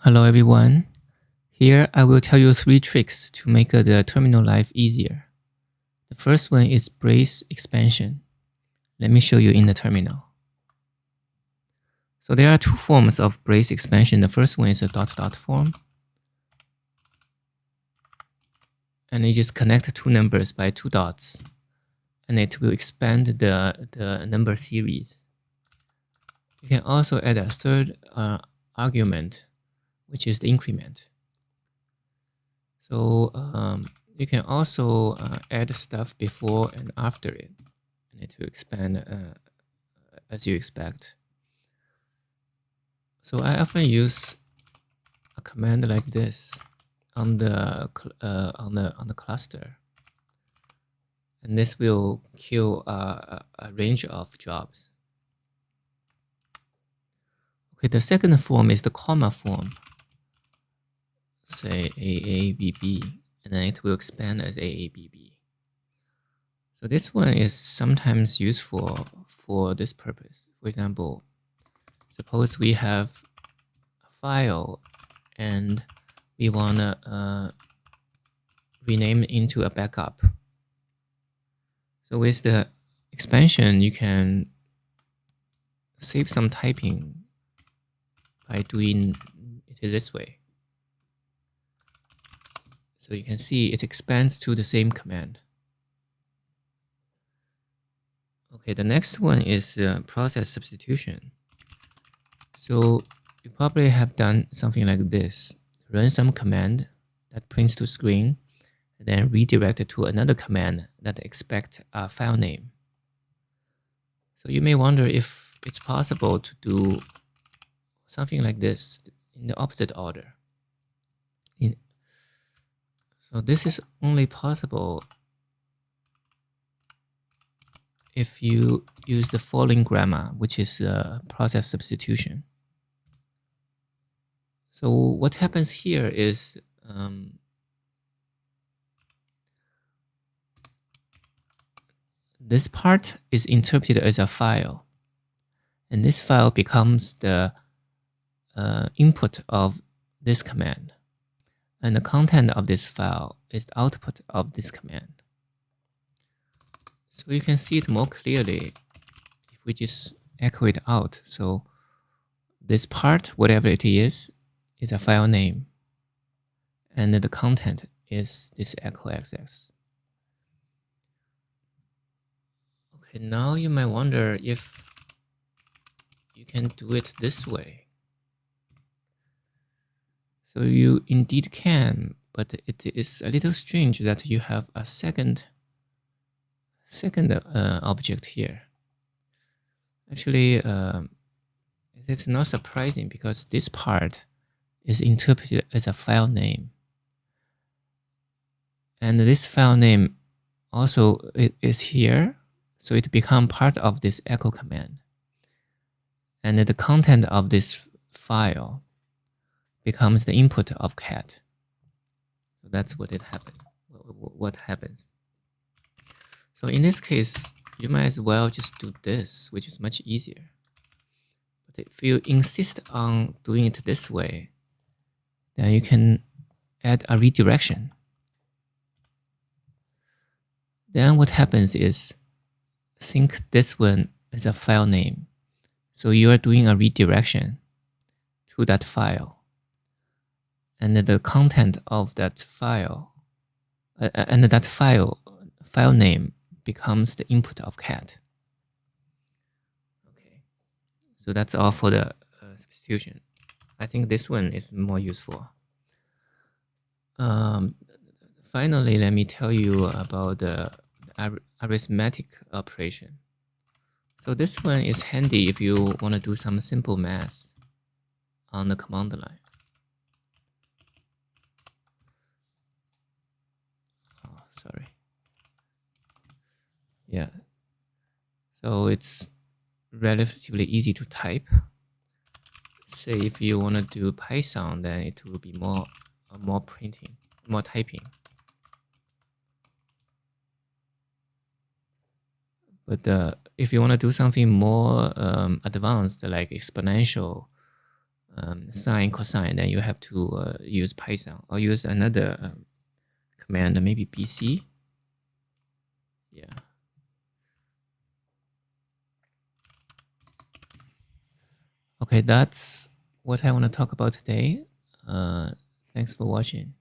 Hello everyone. Here I will tell you 3 tricks to make the terminal life easier. The first one is brace expansion. Let me show you in the terminal. So there are 2 forms of brace expansion. The first one is a dot form. And you just connect 2 numbers by 2 dots. And it will expand the number series. You can also add a third argument, which is the increment. So you can also add stuff before and after it, and it will expand as you expect. So I often use a command like this on the cluster, and this will kill a range of jobs. Okay, the second form is the comma form. Say AABB, and then it will expand as AABB. So this one is sometimes useful for this purpose. For example, suppose we have a file and we want to rename it into a backup. So with the expansion, you can save some typing by doing it this way. So you can see it expands to the same command. Okay, the next one is process substitution. So you probably have done something like this. Run some command that prints to screen, and then redirect it to another command that expects a file name. So you may wonder if it's possible to do something like this in the opposite order. So this is only possible if you use the following grammar, which is process substitution. So what happens here is this part is interpreted as a file, and this file becomes the input of this command. And the content of this file is the output of this command. So you can see it more clearly if we just echo it out. So this part, whatever it is a file name. And the content is this echo xx. Okay, now you might wonder if you can do it this way. So you indeed can, but it is a little strange that you have a second object here. Actually, it's not surprising because this part is interpreted as a file name. And this file name also is here, so it becomes part of this echo command. And the content of this file becomes the input of cat. So that's what happens. So in this case, you might as well just do this, which is much easier. But if you insist on doing it this way, then you can add a redirection. Then what happens is think this one as a file name. So you are doing a redirection to that file. And the content of that file, and that file name becomes the input of cat. Okay, so that's all for the substitution. I think this one is more useful. Finally, let me tell you about the arithmetic operation. So this one is handy if you want to do some simple math on the command line. Sorry. Yeah. So it's relatively easy to type. Say if you want to do Python, then it will be more printing, more typing. But if you want to do something more advanced, like exponential sine, cosine, then you have to use Python or use another command, maybe BC. Yeah. Okay, that's what I want to talk about today. Thanks for watching.